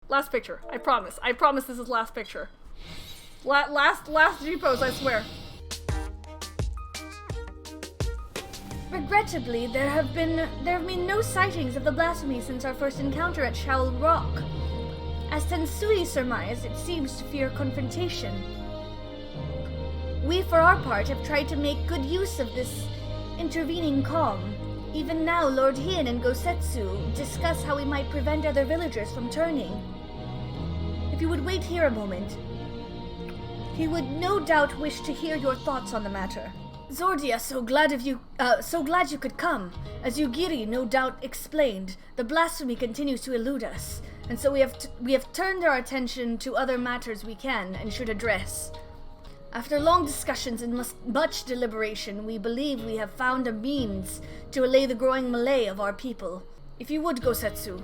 Last picture. I promise. I promise this is last picture. Last G-pose, I swear. Regrettably, there have been no sightings of the blasphemy since our first encounter at Showl Rock. As Tensui surmised, it seems to fear confrontation. We, for our part, have tried to make good use of this intervening calm. Even now, Lord Hien and Gosetsu discuss how we might prevent other villagers from turning. If you would wait here a moment, he would no doubt wish to hear your thoughts on the matter. Zordia, so glad you could come. As Yugiri no doubt explained, the blasphemy continues to elude us, and so we have turned our attention to other matters we can and should address. After long discussions and much deliberation, we believe we have found a means to allay the growing melee of our people. If you would, Gosetsu.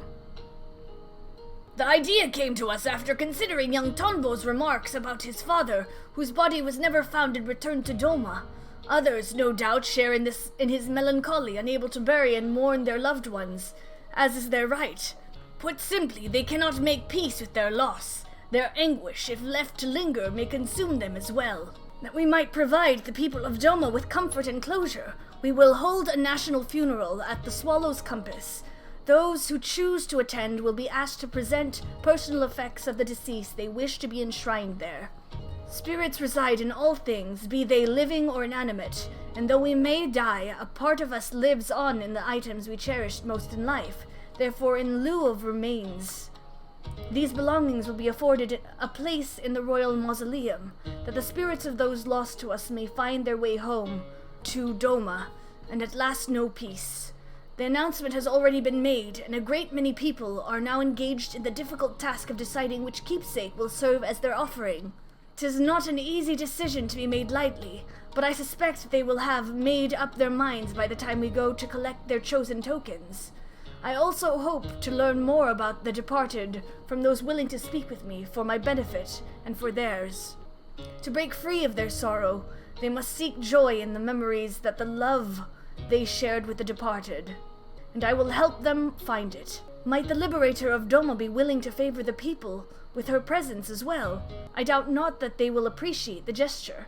The idea came to us after considering young Tonbo's remarks about his father, whose body was never found and returned to Doma. Others, no doubt, share in his melancholy, unable to bury and mourn their loved ones, as is their right. Put simply, they cannot make peace with their loss. Their anguish, if left to linger, may consume them as well. That we might provide the people of Doma with comfort and closure, we will hold a national funeral at the Swallow's Compass. Those who choose to attend will be asked to present personal effects of the deceased they wish to be enshrined there. Spirits reside in all things, be they living or inanimate, and though we may die, a part of us lives on in the items we cherished most in life. Therefore, in lieu of remains, these belongings will be afforded a place in the royal mausoleum, that the spirits of those lost to us may find their way home to Doma, and at last know peace. The announcement has already been made, and a great many people are now engaged in the difficult task of deciding which keepsake will serve as their offering. 'Tis not an easy decision to be made lightly, but I suspect they will have made up their minds by the time we go to collect their chosen tokens. I also hope to learn more about the departed from those willing to speak with me for my benefit and for theirs. To break free of their sorrow, they must seek joy in the memories that the love they shared with the departed, and I will help them find it. Might the liberator of Doma be willing to favor the people with her presence as well? I doubt not that they will appreciate the gesture.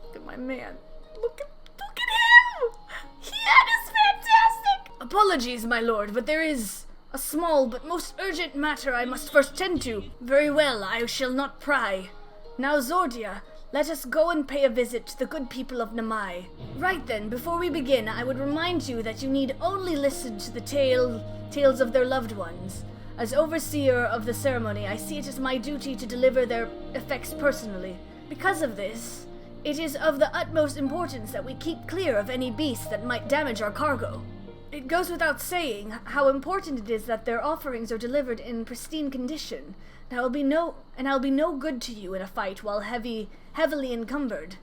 Look at my man. Look at him! Hien is fantastic! Apologies, my lord, but there is a small but most urgent matter I must first tend to. Very well, I shall not pry. Now, Zordia, let us go and pay a visit to the good people of Namai. Right then, before we begin, I would remind you that you need only listen to the tales of their loved ones. As overseer of the ceremony, I see it as my duty to deliver their effects personally. Because of this, it is of the utmost importance that we keep clear of any beasts that might damage our cargo. It goes without saying how important it is that their offerings are delivered in pristine condition, and I'll be no good to you in a fight while heavily encumbered.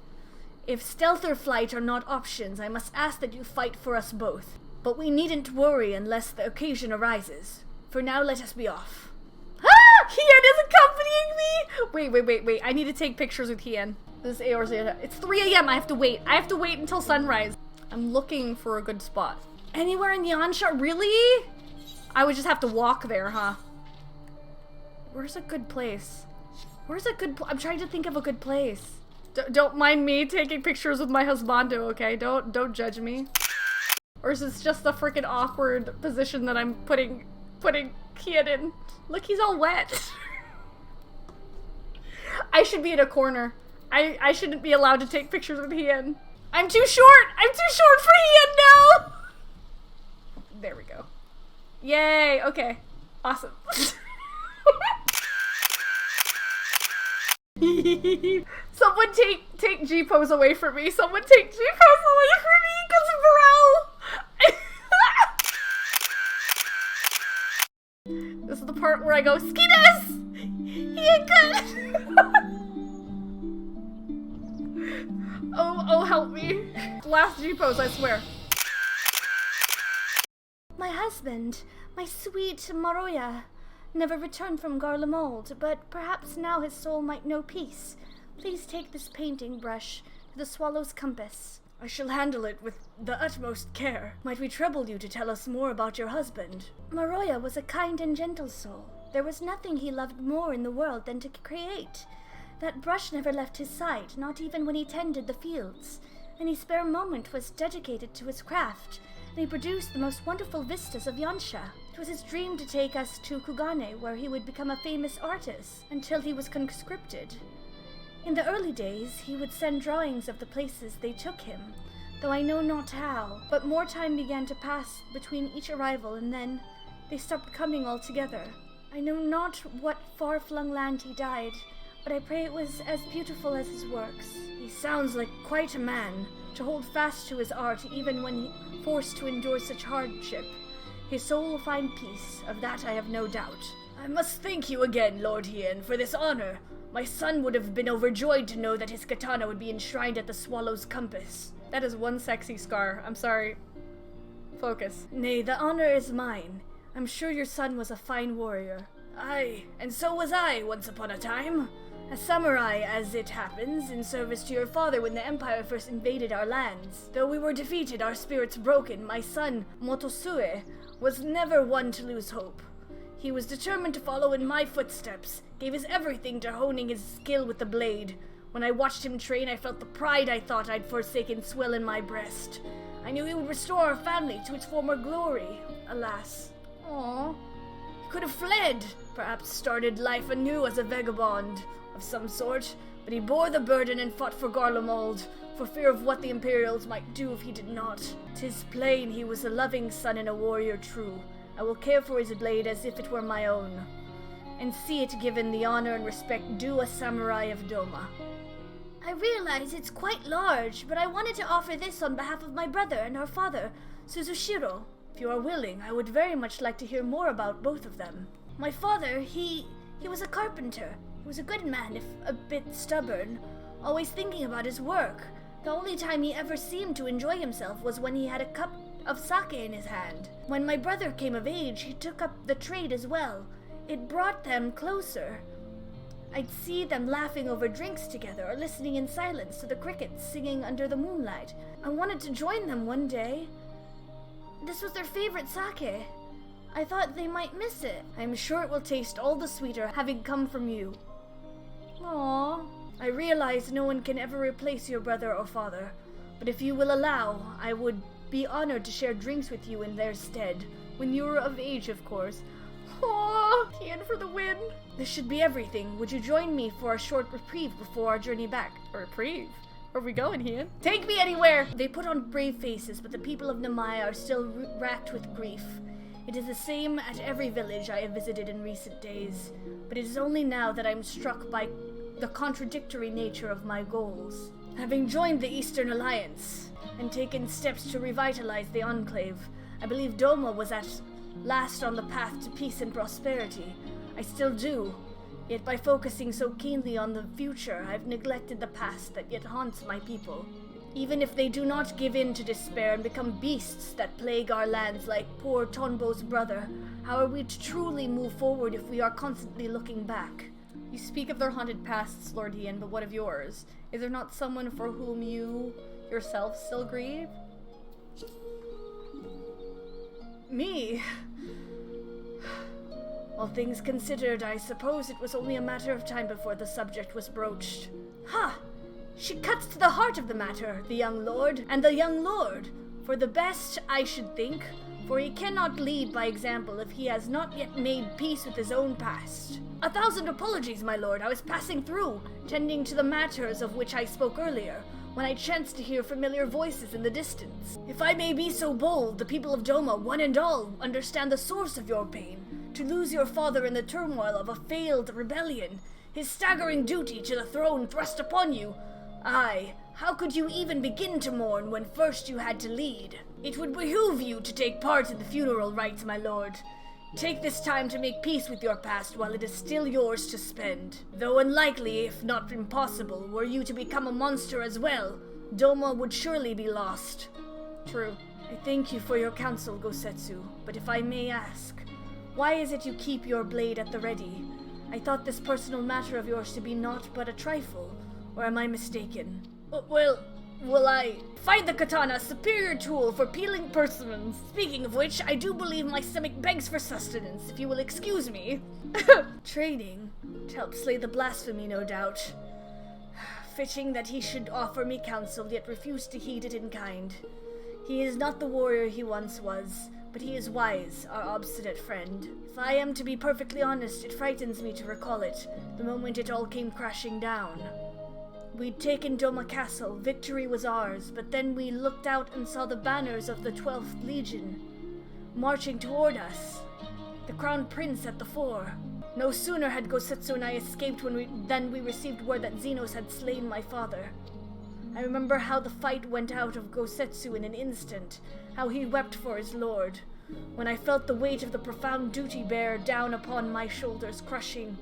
If stealth or flight are not options, I must ask that you fight for us both. But we needn't worry unless the occasion arises. For now, let us be off. Ah! Hien is accompanying me! Wait. I need to take pictures with Hien. This is it's 3 a.m. I have to wait. I have to wait until sunrise. I'm looking for a good spot. Anywhere in Yansha? Really? I would just have to walk there, huh? Where's a good place? I'm trying to think of a good place. Don't mind me taking pictures with my husbando, okay? Don't judge me. Or is this just the freaking awkward position that I'm putting Hien in? Look, he's all wet. I should be in a corner. I shouldn't be allowed to take pictures with Hien. I'm too short! I'm too short for Hien now! There we go. Yay! Okay. Awesome. Someone take G-pose away from me. Someone take G-pose away from me, because bro. This is the part where I go, Skinnes! He ain't good! Oh, help me. Last G-pose, I swear. My husband, my sweet Maroya, never returned from Garlemald, but perhaps now his soul might know peace. Please take this painting brush to the Swallow's Compass. I shall handle it with the utmost care. Might we trouble you to tell us more about your husband? Maroya was a kind and gentle soul. There was nothing he loved more in the world than to create. That brush never left his side, not even when he tended the fields. Any spare moment was dedicated to his craft, and he produced the most wonderful vistas of Yansha. It was his dream to take us to Kugane, where he would become a famous artist, until he was conscripted. In the early days, he would send drawings of the places they took him, though I know not how, but more time began to pass between each arrival, and then they stopped coming altogether. I know not what far-flung land he died, but I pray it was as beautiful as his works. He sounds like quite a man, to hold fast to his art even when forced to endure such hardship. His soul will find peace, of that I have no doubt. I must thank you again, Lord Hien, for this honor. My son would have been overjoyed to know that his katana would be enshrined at the Swallow's compass. That is one sexy scar. I'm sorry. Focus. Nay, the honor is mine. I'm sure your son was a fine warrior. Aye, and so was I, once upon a time. A samurai, as it happens, in service to your father when the Empire first invaded our lands. Though we were defeated, our spirits broken, my son, Motosue, was never one to lose hope. He was determined to follow in my footsteps, gave his everything to honing his skill with the blade. When I watched him train, I felt the pride I thought I'd forsaken swell in my breast. I knew he would restore our family to its former glory. Alas. Aww. He could have fled, perhaps started life anew as a vagabond of some sort, but he bore the burden and fought for Garlemald, for fear of what the Imperials might do if he did not. 'Tis plain he was a loving son and a warrior true. I will care for his blade as if it were my own, and see it given the honor and respect due a samurai of Doma. I realize it's quite large, but I wanted to offer this on behalf of my brother and our father, Suzushiro. If you are willing, I would very much like to hear more about both of them. My father, he was a carpenter. He was a good man, if a bit stubborn, always thinking about his work. The only time he ever seemed to enjoy himself was when he had a cup of sake in his hand. When my brother came of age, he took up the trade as well. It brought them closer. I'd see them laughing over drinks together or listening in silence to the crickets singing under the moonlight. I wanted to join them one day. This was their favorite sake. I thought they might miss it. I'm sure it will taste all the sweeter having come from you. Aww. I realize no one can ever replace your brother or father, but if you will allow, I would be honored to share drinks with you in their stead, when you are of age, of course. Oh, Hien for the win. This should be everything. Would you join me for a short reprieve before our journey back? A reprieve? Where are we going, Hien? Take me anywhere! They put on brave faces, but the people of Namai are still racked with grief. It is the same at every village I have visited in recent days, but it is only now that I am struck by the contradictory nature of my goals. Having joined the Eastern Alliance and taken steps to revitalize the Enclave, I believe Doma was at last on the path to peace and prosperity. I still do, yet by focusing so keenly on the future, I've neglected the past that yet haunts my people. Even if they do not give in to despair and become beasts that plague our lands like poor Tonbo's brother, how are we to truly move forward if we are constantly looking back? You speak of their haunted pasts, Lord Hien, but what of yours? Is there not someone for whom you yourself still grieve? Me? All things considered, I suppose it was only a matter of time before the subject was broached. Ha! She cuts to the heart of the matter, the young lord, and the young lord. For the best, I should think, for he cannot lead by example if he has not yet made peace with his own past. 1,000 apologies, my lord. I was passing through, tending to the matters of which I spoke earlier, when I chanced to hear familiar voices in the distance. If I may be so bold, the people of Doma, one and all, understand the source of your pain. To lose your father in the turmoil of a failed rebellion, his staggering duty to the throne thrust upon you. Aye, how could you even begin to mourn when first you had to lead? It would behoove you to take part in the funeral rites, my lord. Take this time to make peace with your past while it is still yours to spend. Though unlikely, if not impossible, were you to become a monster as well, Doma would surely be lost. True. I thank you for your counsel, Gosetsu, but if I may ask, why is it you keep your blade at the ready? I thought this personal matter of yours to be naught but a trifle, or am I mistaken? Well, will I find the katana a superior tool for peeling persimmons. Speaking of which, I do believe my stomach begs for sustenance, if you will excuse me. Training to help slay the blasphemy, no doubt. Fitting that he should offer me counsel, yet refuse to heed it in kind. He is not the warrior he once was, but he is wise, our obstinate friend. If I am to be perfectly honest, it frightens me to recall it, the moment it all came crashing down. We'd taken Doma Castle, victory was ours, but then we looked out and saw the banners of the 12th Legion marching toward us, the Crown Prince at the fore. No sooner had Gosetsu and I escaped than we received word that Xenos had slain my father. I remember how the fight went out of Gosetsu in an instant, how he wept for his lord, when I felt the weight of the profound duty bear down upon my shoulders, crushing,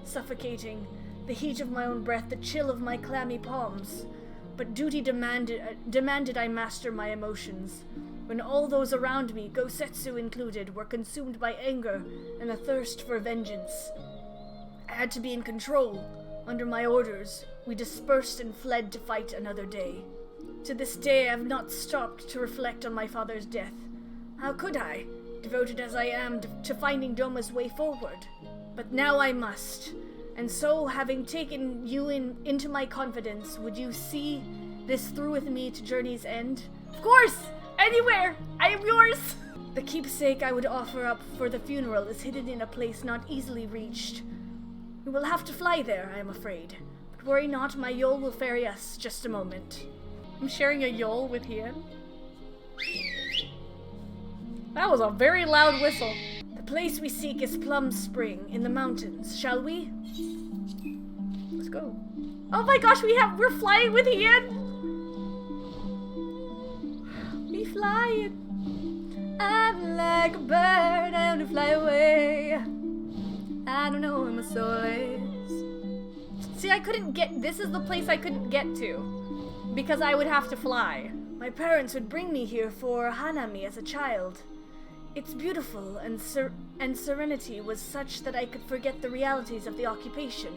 suffocating, the heat of my own breath, the chill of my clammy palms. But duty demanded I master my emotions. When all those around me, Gosetsu included, were consumed by anger and a thirst for vengeance, I had to be in control. Under my orders, we dispersed and fled to fight another day. To this day, I have not stopped to reflect on my father's death. How could I, devoted as I am to finding Doma's way forward? But now I must. And so, having taken you into my confidence, would you see this through with me to journey's end? Of course! Anywhere! I am yours! The keepsake I would offer up for the funeral is hidden in a place not easily reached. We will have to fly there, I am afraid. But worry not, my Yol will ferry us. Just a moment. I'm sharing a Yol with Hien. That was a very loud whistle. The place we seek is Plum Spring in the mountains. Shall we? Let's go. Oh my gosh, we're flying with Hien. We flying. I'm like a bird, I want to fly away. I don't know where my soul is. See, this is the place I couldn't get to, because I would have to fly. My parents would bring me here for Hanami as a child. It's beautiful, and serenity was such that I could forget the realities of the occupation.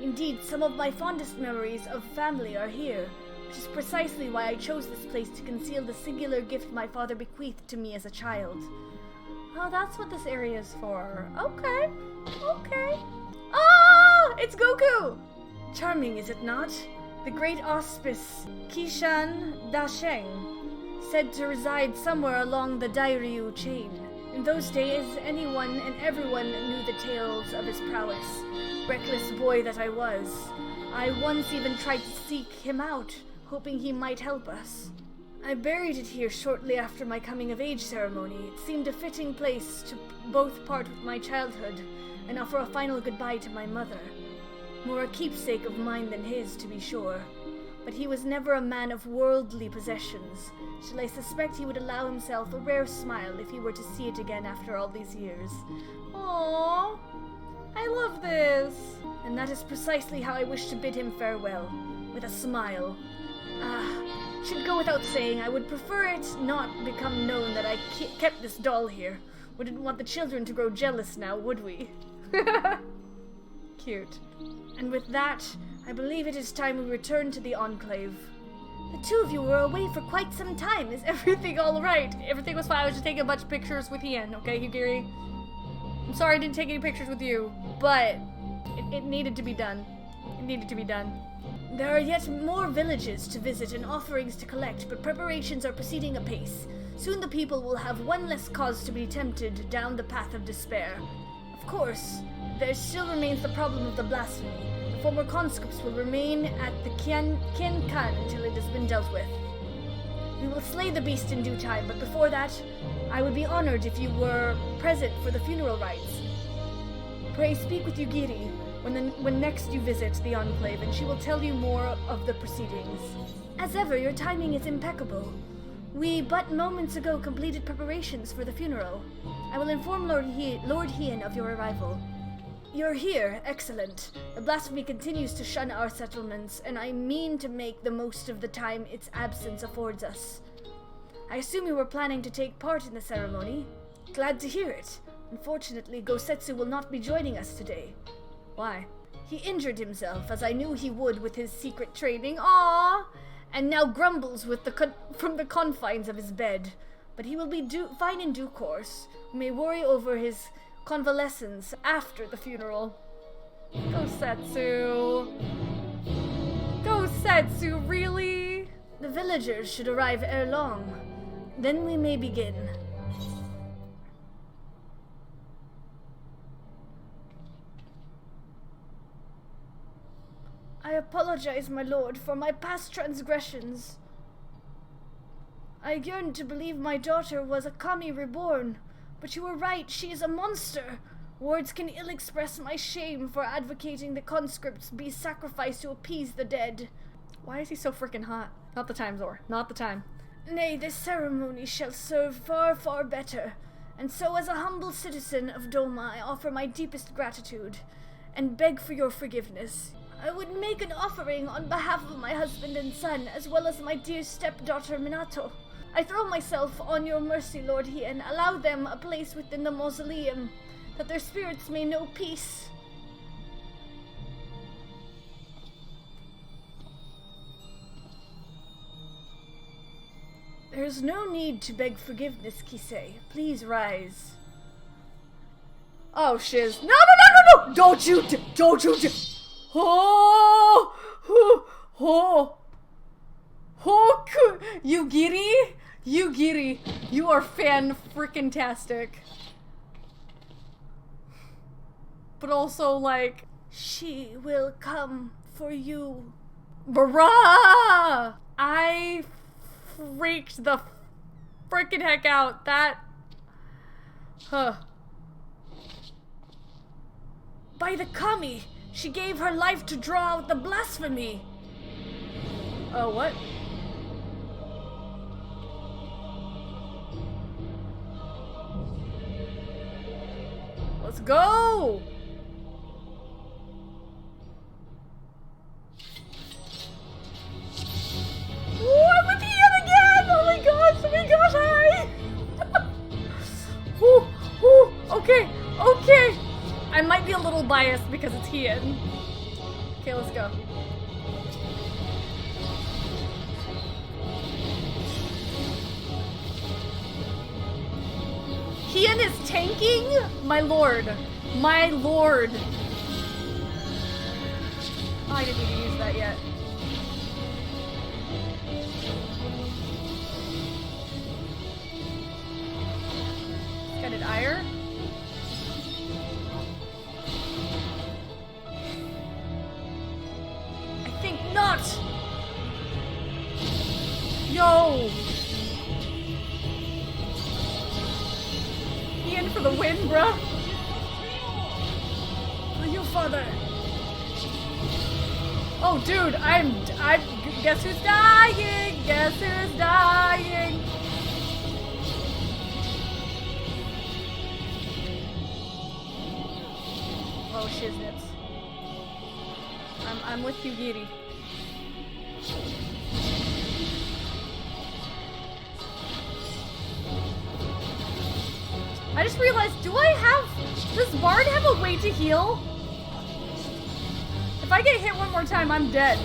Indeed, some of my fondest memories of family are here, which is precisely why I chose this place to conceal the singular gift my father bequeathed to me as a child. Oh, that's what this area is for. Okay. Oh, it's Goku! Charming, is it not? The great auspice, Kishan Dasheng, said to reside somewhere along the Dairyu chain. In those days, anyone and everyone knew the tales of his prowess. Reckless boy that I was. I once even tried to seek him out, hoping he might help us. I buried it here shortly after my coming-of-age ceremony. It seemed a fitting place to both part with my childhood and offer a final goodbye to my mother. More a keepsake of mine than his, to be sure. But he was never a man of worldly possessions. Shall I suspect he would allow himself a rare smile if he were to see it again after all these years? Aww, I love this. And that is precisely how I wish to bid him farewell, with a smile. Should go without saying, I would prefer it not become known that I kept this doll here. Wouldn't want the children to grow jealous now, would we? Cute. And with that, I believe it is time we return to the Enclave. The two of you were away for quite some time. Is everything alright? Everything was fine. I was just taking a bunch of pictures with Hien, okay, Hugiri? I'm sorry I didn't take any pictures with you, but it needed to be done. It needed to be done. There are yet more villages to visit and offerings to collect, but preparations are proceeding apace. Soon the people will have one less cause to be tempted down the path of despair. Of course, there still remains the problem of the blasphemy. The former conscripts will remain at the Kien-Kan until it has been dealt with. We will slay the beast in due time, but before that, I would be honored if you were present for the funeral rites. Pray speak with Yugiri when next you visit the Enclave, and she will tell you more of the proceedings. As ever, your timing is impeccable. We but moments ago completed preparations for the funeral. I will inform Lord Hien of your arrival. You're here. Excellent. The blasphemy continues to shun our settlements, and I mean to make the most of the time its absence affords us. I assume you were planning to take part in the ceremony. Glad to hear it. Unfortunately, Gosetsu will not be joining us today. Why? He injured himself, as I knew he would with his secret training. Aww! and now grumbles with from the confines of his bed. But he will be fine in due course. We may worry over his convalescence after the funeral. Go Setsu. Go Setsu, really? The villagers should arrive ere long. Then we may begin. I apologize, my lord, for my past transgressions. I yearned to believe my daughter was a kami reborn, but you were right, she is a monster. Words can ill express my shame for advocating the conscripts be sacrificed to appease the dead. Why is he so freaking hot? Not the time, Zor. Not the time. Nay, this ceremony shall serve far, far better. And so as a humble citizen of Doma, I offer my deepest gratitude, and beg for your forgiveness. I would make an offering on behalf of my husband and son, as well as my dear stepdaughter Minato. I throw myself on your mercy, Lord Hien. Allow them a place within the mausoleum, that their spirits may know peace. There is no need to beg forgiveness, Kisei. Please rise. Oh, shiz. No! Don't you Oh! Yugiri, you are fan-frickin-tastic. But also, like, she will come for you. Bruh! I freaked the frickin' heck out. That... By the kami! She gave her life to draw out the blasphemy! Oh, what? Let's go! Ooh, I'm with Ian again! Oh my gosh, hi! Okay. I might be a little biased because it's Ian. Okay, let's go. Ian is tanking? My lord. Oh, I didn't need to use that yet. Got an ire? I think not! Yo! Ian for the win, bruh! For you, father! Oh, dude, guess who's dying? Guess who's dying? Oh, shiznits. I'm with you, Giri. I just realized, does Bard have a way to heal? If I get hit one more time, I'm dead.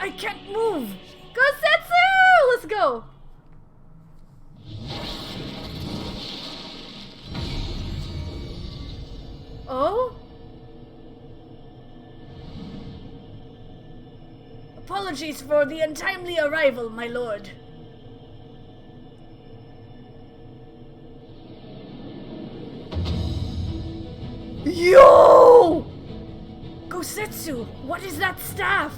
I can't move! Go Setsu! Let's go! Oh? Apologies for the untimely arrival, my lord. Yo! Gosetsu, what is that staff?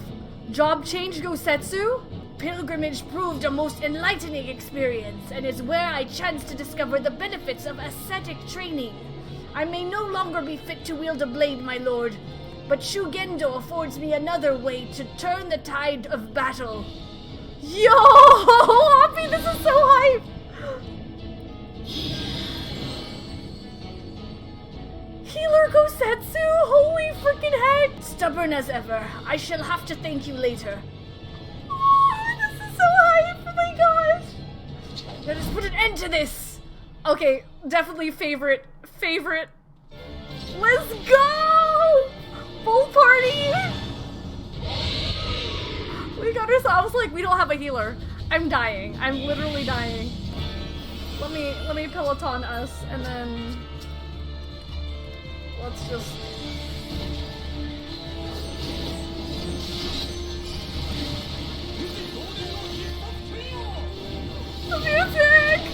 Job change, Gosetsu? Pilgrimage proved a most enlightening experience, and is where I chanced to discover the benefits of ascetic training. I may no longer be fit to wield a blade, my lord, but Shugendo affords me another way to turn the tide of battle. Yo, Hoppy, this is so hype. Healer Gosetsu, holy freaking heck. Stubborn as ever, I shall have to thank you later. Oh, this is so hype, oh my gosh. Let us put an end to this. Okay, definitely favorite. Let's go! Full party! We got ourselves, like, we don't have a healer. I'm dying. I'm literally dying. Let me Peloton us, and then let's just... The music!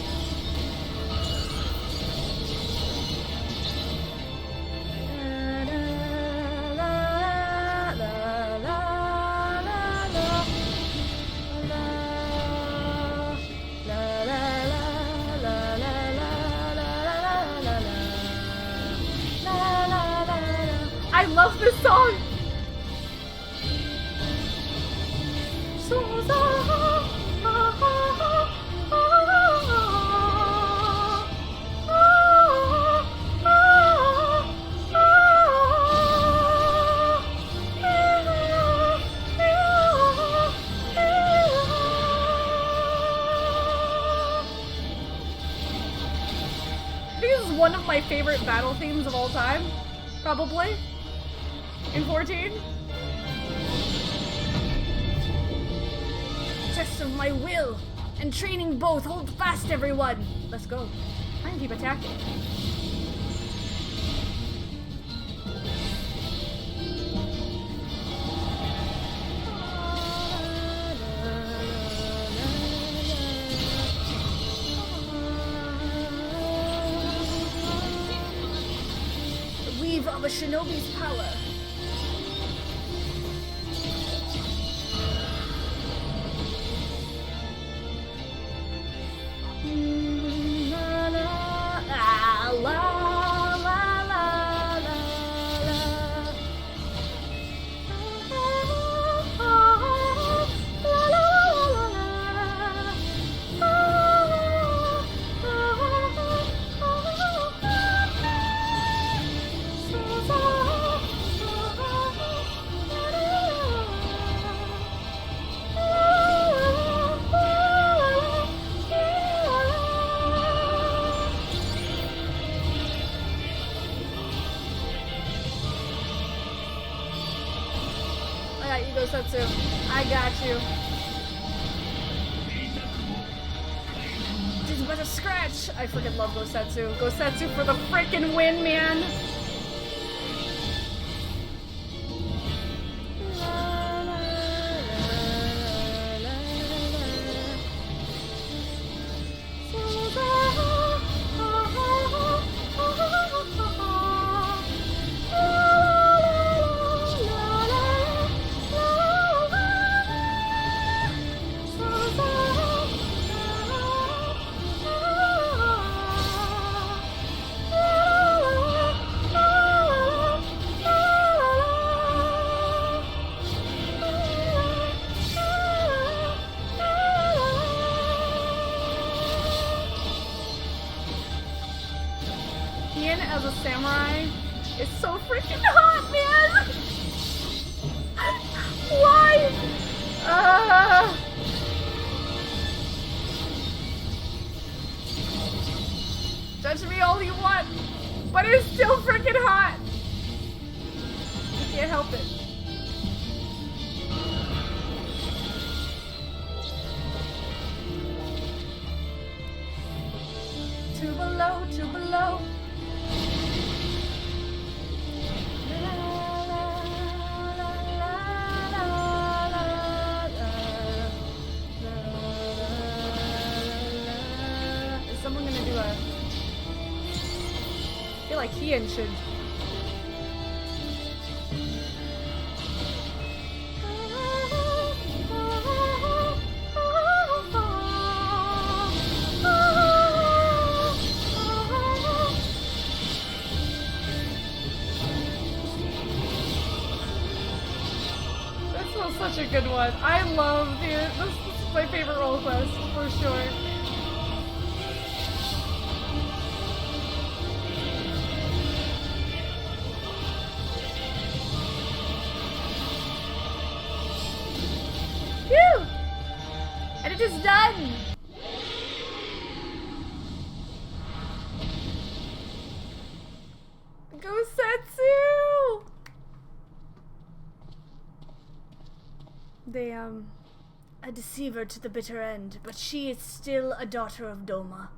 I love this song! This is one of my favorite battle themes of all time, probably. In 14? Test of my will and training both. Hold fast, everyone. Let's go. I can keep attacking. The weave of a shinobi's power. Gossetsu. I got you. It is but a scratch. I freaking love Gossetsu. Gossetsu for the freaking win, man. As a samurai is so freaking hot, man! Why? Judge me all you want, but it's still freaking hot! You can't help it. Two below, two below. I feel like Kian should. such a good one. I love this is my favorite role quest for sure. Phew! And it is done! Gosetsu! They, a deceiver to the bitter end, but she is still a daughter of Doma.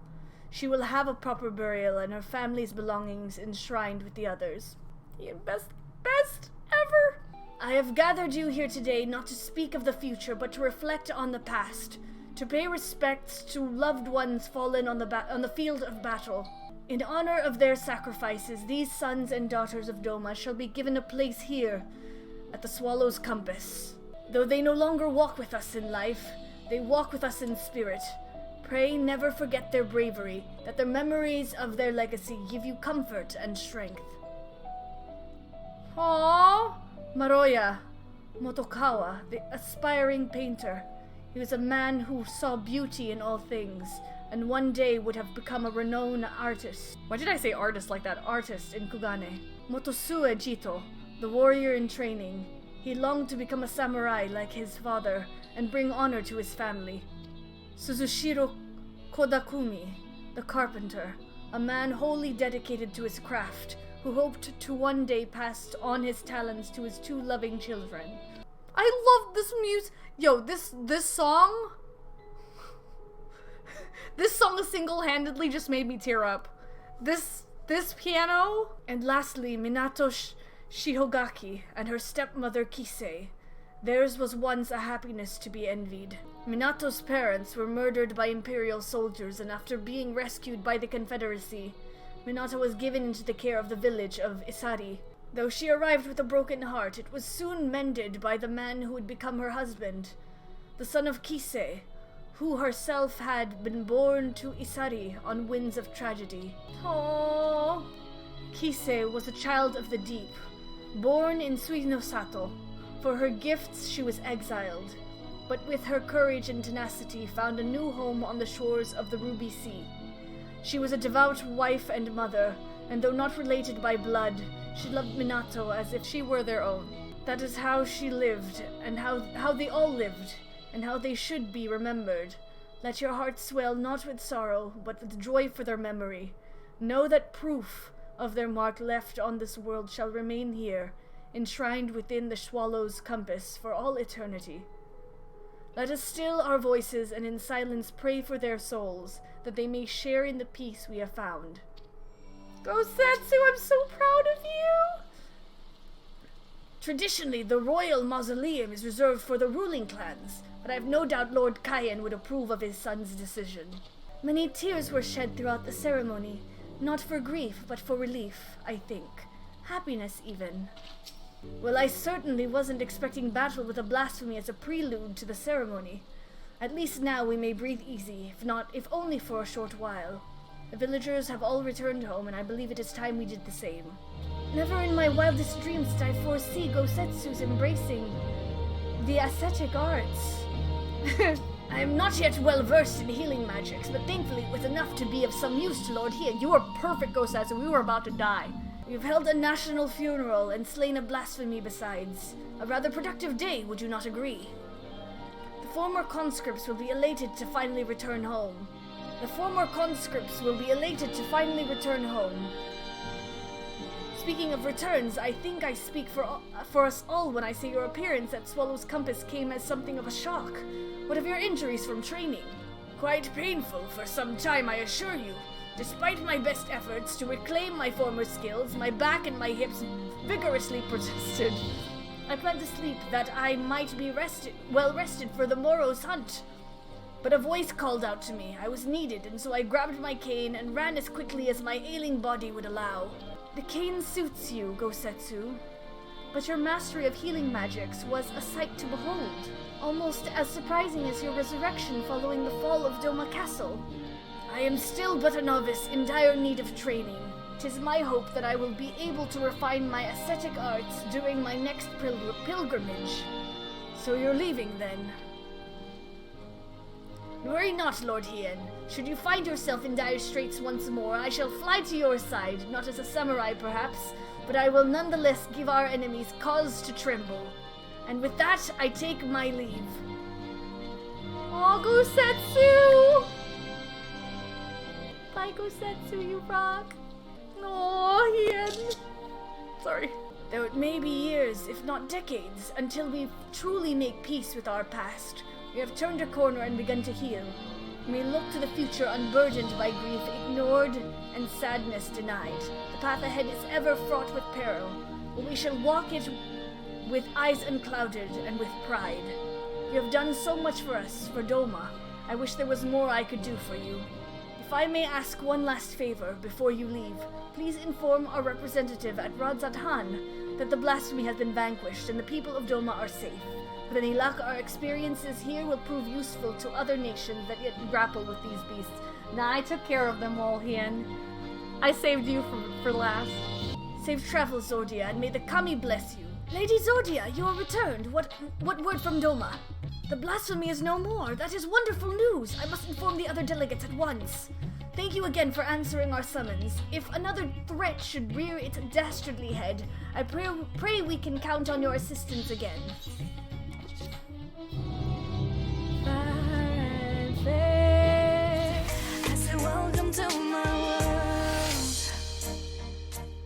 She will have a proper burial and her family's belongings enshrined with the others. You best ever! I have gathered you here today not to speak of the future, but to reflect on the past, to pay respects to loved ones fallen on the field of battle. In honor of their sacrifices, these sons and daughters of Doma shall be given a place here, at the Swallow's Compass. Though they no longer walk with us in life, they walk with us in spirit. Pray never forget their bravery, that the memories of their legacy give you comfort and strength. Aww. Maroya Motokawa, the aspiring painter. He was a man who saw beauty in all things, and one day would have become a renowned artist. Why did I say artist like that? Artist in Kugane. Motosue Jito, the warrior in training. He longed to become a samurai like his father and bring honor to his family. Suzushiro Kodakumi, the carpenter, a man wholly dedicated to his craft, who hoped to one day pass on his talents to his two loving children. I love this music. Yo, this song. This song single-handedly just made me tear up. This piano. And lastly, Minato Shihogaki and her stepmother Kisei. Theirs was once a happiness to be envied. Minato's parents were murdered by Imperial soldiers, and after being rescued by the Confederacy, Minato was given into the care of the village of Isari. Though she arrived with a broken heart, it was soon mended by the man who would become her husband, the son of Kisei, who herself had been born to Isari on winds of tragedy. Aww. Kisei was a child of the deep, born in Suinosato. For her gifts she was exiled, but with her courage and tenacity found a new home on the shores of the Ruby Sea. She was a devout wife and mother, and though not related by blood, she loved Minato as if she were their own. That is how she lived, and how they all lived, and how they should be remembered. Let your heart swell not with sorrow, but with joy for their memory. Know that proof of their mark left on this world shall remain here, enshrined within the Swallow's Compass for all eternity. Let us still our voices and in silence pray for their souls, that they may share in the peace we have found. Gosetsu, I'm so proud of you! Traditionally, the royal mausoleum is reserved for the ruling clans, but I have no doubt Lord Kaien would approve of his son's decision. Many tears were shed throughout the ceremony, not for grief, but for relief, I think. Happiness, even. Well, I certainly wasn't expecting battle with a blasphemy as a prelude to the ceremony. At least now we may breathe easy, if only for a short while. The villagers have all returned home, and I believe it is time we did the same. Never in my wildest dreams did I foresee Gosetsu's embracing the ascetic arts. I am not yet well versed in healing magics, but thankfully with enough to be of some use to Lord Hien. You are perfect, Gosetsu. We were about to die. We've held a national funeral and slain a blasphemy besides. A rather productive day, would you not agree? The former conscripts will be elated to finally return home. Speaking of returns, I think I speak for us all when I say your appearance at Swallow's Compass came as something of a shock. What of your injuries from training? Quite painful for some time, I assure you. Despite my best efforts to reclaim my former skills, my back and my hips vigorously protested. I planned to sleep that I might be well rested for the morrow's hunt. But a voice called out to me. I was needed, and so I grabbed my cane and ran as quickly as my ailing body would allow. The cane suits you, Gosetsu, but your mastery of healing magics was a sight to behold, almost as surprising as your resurrection following the fall of Doma Castle. I am still but a novice in dire need of training. 'Tis my hope that I will be able to refine my ascetic arts during my next pilgrimage. So you're leaving then? Worry not, Lord Hien. Should you find yourself in dire straits once more, I shall fly to your side, not as a samurai perhaps, but I will nonetheless give our enemies cause to tremble. And with that, I take my leave. Aw, Gosetsu! Bye, Gosetsu, you rock. Aw, Hien. Sorry. Though it may be years, if not decades, until we truly make peace with our past, we have turned a corner and begun to heal. We may look to the future unburdened by grief ignored and sadness denied. The path ahead is ever fraught with peril, but we shall walk it with eyes unclouded and with pride. You have done so much for us, for Doma. I wish there was more I could do for you. If I may ask one last favor before you leave, please inform our representative at Radzat-Han that the blasphemy has been vanquished and the people of Doma are safe. With any luck, our experiences here will prove useful to other nations that yet grapple with these beasts. Nah, I took care of them all, Hien. I saved you for last. Safe travels, Zordia, and may the Kami bless you. Lady Zordia, you are returned. What word from Doma? The blasphemy is no more. That is wonderful news. I must inform the other delegates at once. Thank you again for answering our summons. If another threat should rear its dastardly head, I pray we can count on your assistance again.